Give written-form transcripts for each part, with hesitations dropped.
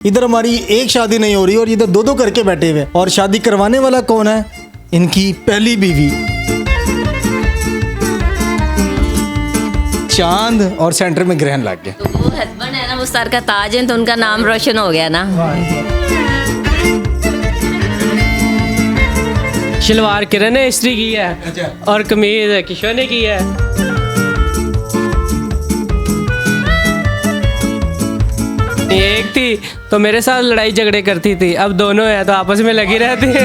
इधर हमारी एक शादी नहीं हो रही और इधर दो दो करके बैठे हुए और शादी करवाने वाला कौन है? इनकी पहली बीवी। चांद और सेंटर में ग्रहण लग गया। तो वो हस्बैंड है ना, वो सर का ताज है, तो उनका नाम रोशन हो गया ना। शलवार किरण ने इस्त्री की है और कमीज किशोर ने की है। एक थी तो मेरे साथ लड़ाई झगड़े करती थी, अब दोनों है तो आपस में लगी रहती है।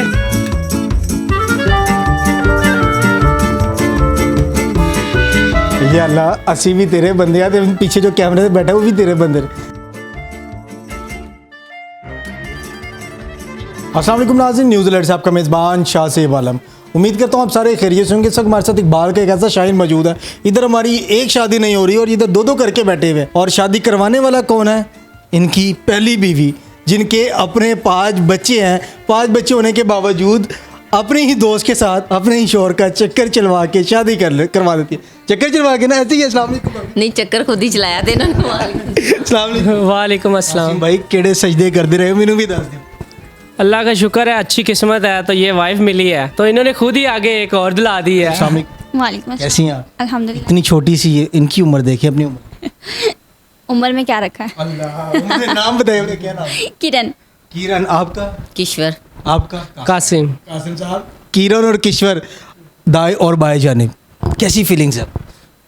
ये अल्लाह असी भी तेरे बंदे हैं, तो पीछे जो कैमरे से बैठा है वो भी तेरे बंदे। अस्सलाम वालेकुम नाज़रीन, न्यूज़ अलर्ट से आपका मेज़बान शाहसेब आलम। उम्मीद करता हूँ आप सारे खैरियत से होंगे। इस वक्त हमारे साथ इकबाल का एक ऐसा शाहीन मौजूद है। इधर हमारी एक शादी नहीं हो रही और इधर दो दो करके बैठे हुए और शादी करवाने वाला कौन है? इनकी पहली बीवी, जिनके अपने 5 बच्चे हैं। 5 बच्चे होने के बावजूद अपने ही दोस्त के साथ अपने ही शोहर का चक्कर चलवा के शादी करवा देती है। चक्कर चलवा के ना, ऐसे ही। अस्सलाम वालेकुम। नहीं, चक्कर खुद ही चलाया थे ना। अस्सलाम वालेकुम। वालेकुम अस्सलाम। भाई केड़े सजदे करते रहे, मैनू भी दस दो। अल्लाह का शुक्र है, अच्छी किस्मत है तो ये वाइफ मिली है, तो इन्होंने खुद ही आगे एक और दिला दी है। अस्सलाम वालेकुम। वालेकुम कैसी हैं आप? अल्हम्दुलिल्लाह। इतनी छोटी सी है, इनकी उम्र देखिए, अपनी उम्र। उम्र में क्या रखा है? अल्लाह, उम्र नाम बताइए, उन्हें क्या नाम है? किरण। किरण। आपका? किश्वर। आपका? कासिम। कासिम साहब। किरण और किश्वर, दाएं और बाएं जानिब। कैसी फीलिंग्स है?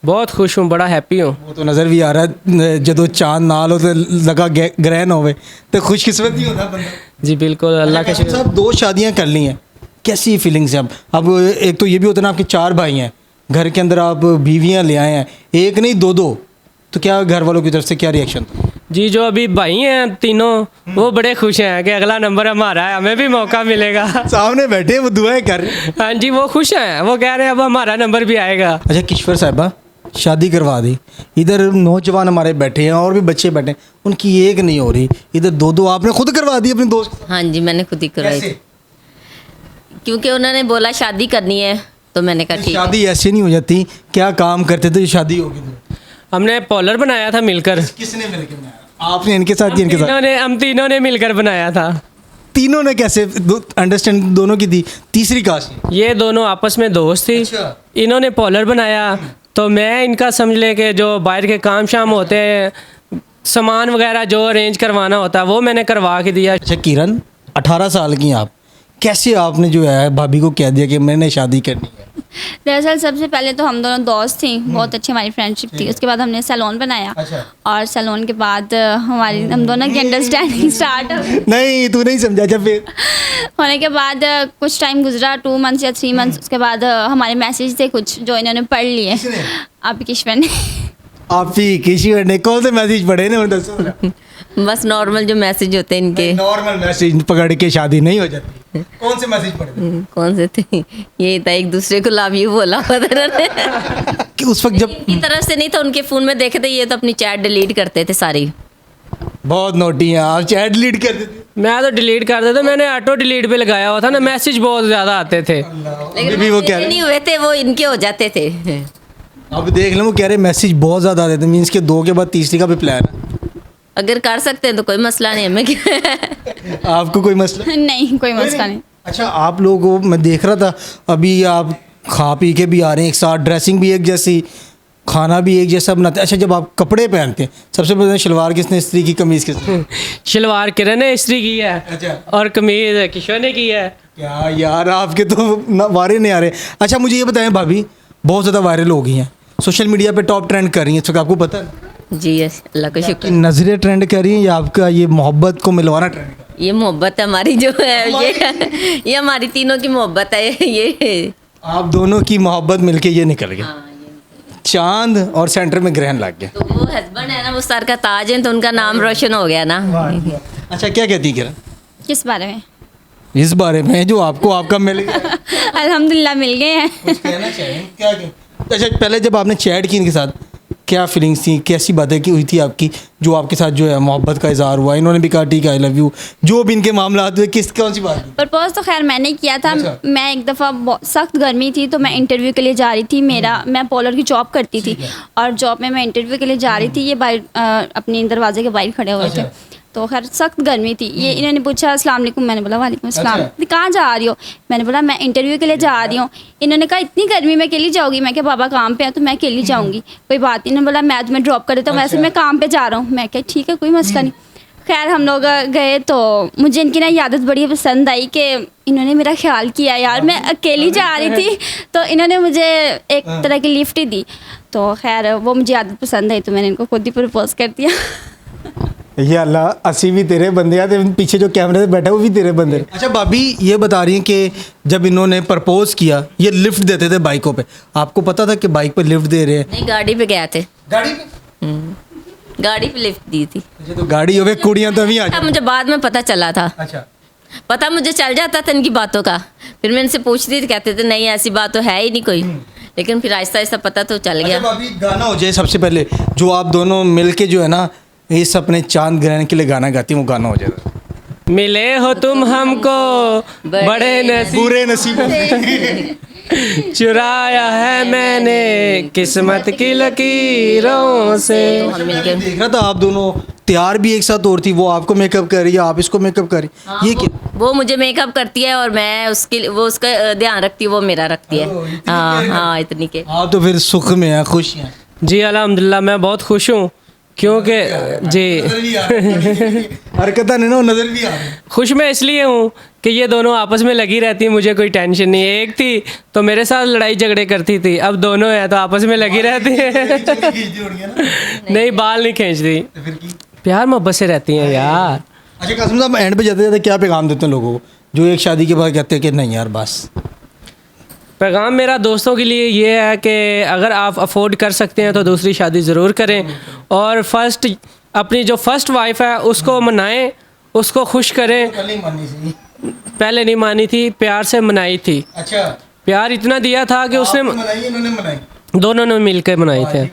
बहुत खुश हूँ, बड़ा हैप्पी हूँ। वो तो नज़र भी आ रहा है, जदों चांद नाल हो तो लगा ग्रहण होवे तो खुशकिस्मत ही होता बंदा। जी बिल्कुल, अल्लाह का शुक्र। साहब 2 शादियां कर ली हैं, कैसी फीलिंग्स है? अब एक तो ये भी होता है ना, आपके 4 भाई हैं घर के अंदर, आप बीवियां ले आए हैं, एक नहीं 2-2, तो क्या घर वालों की तरफ से क्या रिएक्शन? जी, जो अभी भाई हैं तीनों, वो बड़े खुश हैं कि अगला नंबर हमारा है, हमें भी मौका मिलेगा। सामने बैठे वो दुआएं कर रहे हैं। हाँ जी, वो खुश हैं, वो कह रहे हैं अब हमारा नंबर भी आएगा। अच्छा किश्वर साहिबा, शादी करवा दी, इधर नौजवान हमारे बैठे हैं और भी बच्चे बैठे हैं, उनकी एक नहीं हो रही, इधर 2-2 आपने खुद करवा दी अपने दोस्त? हाँ जी, मैंने खुद ही करवाई थी, क्योंकि उन्होंने बोला शादी करनी है, तो मैंने कहा ठीक है। शादी ऐसे नहीं हो जाती। क्या काम करते थे, शादी होगी तो? हमने पॉलर बनाया था मिलकर। किसने मिलकर बनाया? आपने इनके साथ? इनके साथ हम तीनों ने मिलकर बनाया था। तीनों ने कैसे? अंडरस्टैंड दोनों की थी, तीसरी कास्ट? ये दोनों आपस में दोस्त थी। अच्छा। इन्होंने पॉलर बनाया तो मैं इनका समझ ले कि जो बाहर के काम शाम होते हैं, सामान वगैरह जो अरेंज करवाना होता है, वो मैंने करवा के दिया। अच्छा किरण, 18 साल की आप, कैसे आपने जो है भाभी को कह दिया कि मैंने शादी करनी है? दरअसल सबसे पहले तो हम दोनों दोस्त थी, बहुत अच्छी हमारी फ्रेंडशिप थी। उसके बाद हमने सैलून बनाया। अच्छा। और सैलून के बाद हम दोनों की अंडरस्टैंडिंग स्टार्ट नहीं, तू नहीं समझा। जब फिर होने के बाद कुछ टाइम गुजरा, 2 मंथ्स या 3 मंथ्स, उसके बाद हमारे मैसेज थे कुछ जो इन्होंने पढ़ लिए। आप किश्वर ने। आप ही किश्वर ने कौन से मैसेज पढ़े ने, दसो जरा। बस नॉर्मल जो मैसेज होते हैं इनके। नॉर्मल मैसेज पकड़ के शादी नहीं हो जाती। कौन से मैसेज पढ़े थे? कौन से थे? ये था, एक दूसरे को लव यू बोला हुआ था इन्होंने। कि उस वक्त जब इनकी तरफ से नहीं था, उनके फ़ोन में देखे थे, ये तो अपनी चैट डिलीट करते थे सारी। बहुत नोटी हैं आप, चैट डिलीट कर देते। मैं तो डिलीट कर देता, मैंने ऑटो डिलीट पे लगाया हुआ था ना, मैसेज बहुत ज़्यादा आते थे। लेकिन भी वो कह मेरे रहे नहीं हुए थे, वो इनके हो जाते थे। अब देख लो, वो कह रहे मैसेज बहुत ज़्यादा आते थे, मीन्स के 2 के बाद तीसरी का भी प्लान है। अगर कर सकते हैं तो कोई मसला नहीं, हमें क्या। आपको कोई मसला? नहीं, कोई मसला नहीं। अच्छा आप लोगों, मैं देख रहा था अभी आप खा पी के भी आ रहे हैं एक साथ, ड्रेसिंग भी एक जैसी, खाना भी एक जैसा बनाते हैं। अच्छा जब आप कपड़े पहनते हैं, सबसे पहले शलवार किसने इस्त्री की, कमीज़ किसने? शलवार किरण ने इस्त्री की है। अच्छा। और कमीज किशोर ने की है। क्या यार, आपके तो वारे नहीं आ रहे। अच्छा मुझे ये बताएं भाभी, बहुत ज़्यादा वायरल हो गई हैं, सोशल मीडिया पे टॉप ट्रेंड कर रही हैं इस वक्त, आपको पता है? जी यस, अल्लाह का कि शुक्र। नजरें ट्रेंड कर रही हैं या आपका ये मोहब्बत को मिलवाना ट्रेंड कर रही ये मोहब्बत है हमारी जो है, ये हमारी तीनों की मोहब्बत है ये। है? आप दोनों की मोहब्बत मिलके ये निकल गया। चांद और सेंटर में ग्रहण लग गया। तो वो हस्बैंड है ना, वो सर का ताज है, तो उनका नाम रोशन हो गया ना। अच्छा क्या कहती किरण किस बारे में? इस बारे में जो आपको आपका मिल गया? अल्हम्दुलिल्लाह मिल गए हैं। कुछ कहना चाहिए क्या? अच्छा पहले जब आपने चैट की इनके साथ, क्या फीलिंग्स थी, कैसी बातें की हुई थी आपकी, जो आपके साथ जो है मोहब्बत का इजहार हुआ, इन्होंने भी कहा ठीक है आई लव यू, जो भी इनके मामला हुए, कौन सी बात? प्रपोज तो खैर मैंने किया था। अच्छा। मैं एक दफ़ा सख्त गर्मी थी तो मैं इंटरव्यू के लिए जा रही थी। मैं पॉलर की जॉब करती थी और जॉब में मैं इंटरव्यू के लिए जा रही थी। ये बाहर अपने दरवाजे के बाहर खड़े हुए थे। तो खैर सख्त गर्मी थी। ये इन्होंने पूछा अस्सलाम वालेकुम, मैंने बोला वालेकुम अस्सलाम। अच्छा। कहाँ जा रही हो? मैंने बोला मैं इंटरव्यू के लिए जा रही हूँ। इन्होंने कहा इतनी गर्मी में अकेली जाओगी? मैं क्या बाबा काम पे है तो मैं अकेली जाऊँगी, कोई बात नहीं। इन्होंने बोला मैं तुम्हें ड्रॉप कर देता हूँ, वैसे मैं काम पे जा रहा हूँ। मैं क्या ठीक है कोई मसला नहीं। खैर हम लोग गए तो मुझे इनकी ना ये आदत बड़ी पसंद आई कि इन्होंने मेरा ख्याल किया यार। मैं अकेली जा रही थी तो इन्होंने मुझे एक तरह की लिफ्ट ही दी। तो खैर वो मुझे आदत पसंद आई तो मैंने इनको खुद ही प्रपोज कर दिया। ये अल्लाह असी भी तेरे बंदे हैं, तो पीछे जो कैमरे से बैठा है वो भी तेरे बंदे हैं। अच्छा भाभी ये बता रही हैं कि जब इन्होंने प्रपोज किया ये लिफ्ट देते थे बाइकों पे, आपको पता था कि बाइक पे लिफ्ट दे रहे हैं? नहीं, गाड़ी पे गए थे। गाड़ी पे? गाड़ी पे लिफ्ट दी थी। अच्छा, तो गाड़ी होवे कुड़ियाँ तो अभी आ अब मुझे बाद में पता चला था। अच्छा पता मुझे चल जाता था इनकी बातों का, फिर मैं इनसे पूछती थी, कहते थे नहीं ऐसी बात तो है ही नहीं कोई। लेकिन फिर आहिस्ता आहिस्ता पता तो चल अच्छा गया। भाभी गाना हो जाए सबसे पहले, जो आप दोनों मिलके जो है ना इस अपने चांद ग्रहण के लिए गाना गाती हैं, वो गाना हो जाए। मिले हो तुम हमको बड़े नसीब, बुरे नसीबों में। चुराया है मैंने किस्मत की लकीरों से। हम मिलके देख रहा था आप दोनों तैयार भी एक साथ और थी, वो आपको मेकअप कर रही है, आप इसको मेकअप कर रही हाँ, ये वो मुझे मेकअप करती है और मैं वो उसका ध्यान रखती हूँ, वो मेरा रखती है। हाँ हाँ, इतनी के। आप तो फिर सुख में हैं, खुश हैं। जी अल्हम्दुलिल्लाह मैं बहुत खुश हूँ क्योंकि जी हरकत नहीं ना, वो नजर भी आ रही है। खुश मैं इसलिए हूँ कि ये दोनों आपस में लगी रहती हैं, मुझे कोई टेंशन नहीं है। एक थी तो मेरे साथ लड़ाई झगड़े करती थी, अब दोनों हैं तो आपस में लगी रहती हैं। नहीं बाल नहीं खींचती, प्यार मोहब्बत से रहती हैं यार। अच्छा कासिम साहब, एंड पे जाते जाते क्या पैगाम देते हैं लोगों को जो एक शादी के बाद कहते हैं कि नहीं यार बस? पैगाम मेरा दोस्तों के लिए ये है कि अगर आप अफोर्ड कर सकते हैं तो दूसरी शादी ज़रूर करें, और अपनी जो फर्स्ट वाइफ है उसको मनाएं, उसको खुश करें। पहले नहीं मानी थी, प्यार से मनाई थी। अच्छा, प्यार इतना दिया था कि उसने मनाई, दोनों ने मिल के मनाई थे।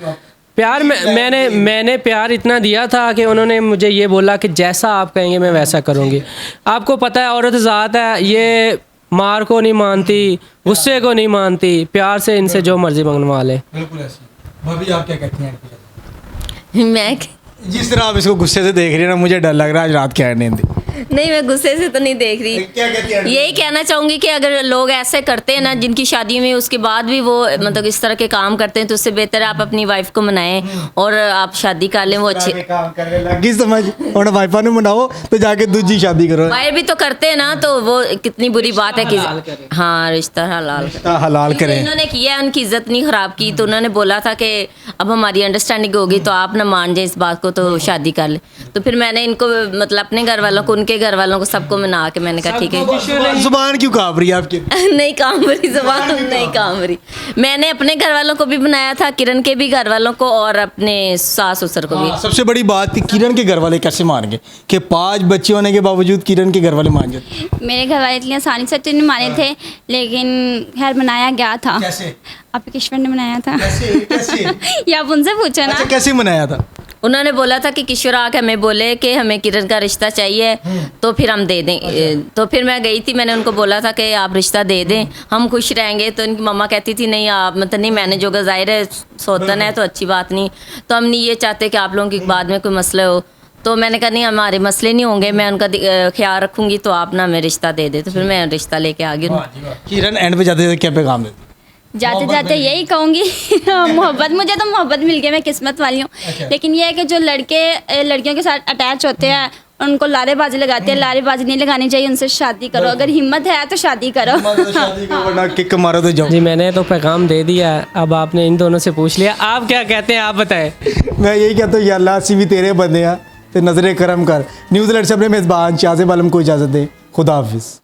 प्यार मैंने प्यार इतना दिया था कि उन्होंने मुझे ये बोला कि जैसा आप कहेंगे मैं वैसा करूँगी। आपको पता है औरत ज़ात है, ये मार को नहीं मानती, गुस्से को नहीं मानती, प्यार से इनसे जो मर्जी मंगवा ले। बिल्कुल ऐसी। भाभी आप क्या कहती हैं? मैं जिस तरह आप इसको गुस्से से देख रही हैं ना, मुझे डर लग रहा है आज रात क्या नींद। नहीं, मैं गुस्से से तो नहीं देख रही। क्या कहती हैं? यही कहना चाहूँगी कि अगर लोग ऐसे करते हैं ना, जिनकी शादी में उसके बाद भी वो मतलब इस तरह के काम करते हैं, तो उससे बेहतर है आप अपनी वाइफ को मनाएं और आप शादी कर लें। वो अच्छी काम करने लगी समझ, और वाइफा ने मनाओ तो जाके दूसरी शादी करो। वाइफ भी तो करते हैं ना, तो वो कितनी बुरी बात है कि हाँ, रिश्ता हलाल करें। हलाल करें। इन्होंने किया, उनकी इज्जत नहीं खराब की, तो उन्होंने बोला था कि अब हमारी अंडरस्टैंडिंग होगी तो आप ना मान जाए इस बात को, तो शादी कर ले। तो फिर मैंने इनको मतलब अपने घर वालों को, उनके घर वालों को, सबको मना के मैंने कहा ठीक है। जुबान क्यों कांप रही है आपकी? नहीं काम रही जुबान, नहीं काम रही। मैंने अपने घर वालों को भी बनाया था, किरण के भी घर वालों को और अपने सास ससुर को भी। सबसे बड़ी बात कि किरण के घर वाले कैसे मान गए कि 5 बच्चे होने के बावजूद किरण के घर वाले मान जाते? मेरे घर वाले इतनी आसानी से तो नहीं माने थे, लेकिन खैर मनाया गया था। कैसे? आपके किश्वर ने मनाया था। कैसे? ये आप उनसे पूछो ना। अच्छा, कैसे मनाया था? उन्होंने बोला था कि किशोर आके हमें बोले कि हमें किरण का रिश्ता चाहिए तो फिर हम दे दें। तो फिर मैं गई थी, मैंने उनको बोला था कि आप रिश्ता दे दें, हम खुश रहेंगे। तो उनकी मम्मा कहती थी नहीं आप मतलब नहीं, मैंने जो जाहिर है सौतन है तो अच्छी बात नहीं, तो हम नहीं ये चाहते कि आप लोगों के बाद में कोई मसला हो। तो मैंने कहा नहीं हमारे मसले नहीं होंगे, मैं उनका ख्याल रखूँगी, तो आप ना हमें रिश्ता दे दे। तो फिर मैं रिश्ता लेके आ गई। किरण एंड पे जाते थे क्या पैगाम देते? जाते जाते यही कहूँगी मोहब्बत, मुझे तो मोहब्बत मिल गई, मैं किस्मत वाली हूँ। लेकिन ये है कि जो लड़के लड़कियों के साथ अटैच होते हैं उनको लारेबाजी लगाते हैं, लारेबाजी नहीं लगानी चाहिए, उनसे शादी करो। अगर हिम्मत है तो शादी करो। वरना किक मारो तो जाओ। जी मैंने तो पैगाम दे दिया, अब आपने इन दोनों से पूछ लिया, आप क्या कहते हैं आप बताएं। मैं यही कहता हूँ या अल्लाह सी भी तेरे बंदे हैं तो नजरे करम कर। न्यूजीलैंड से अपने मेज़बान शाज़िब आलम को इजाज़त दे। खुदा हाफिज़।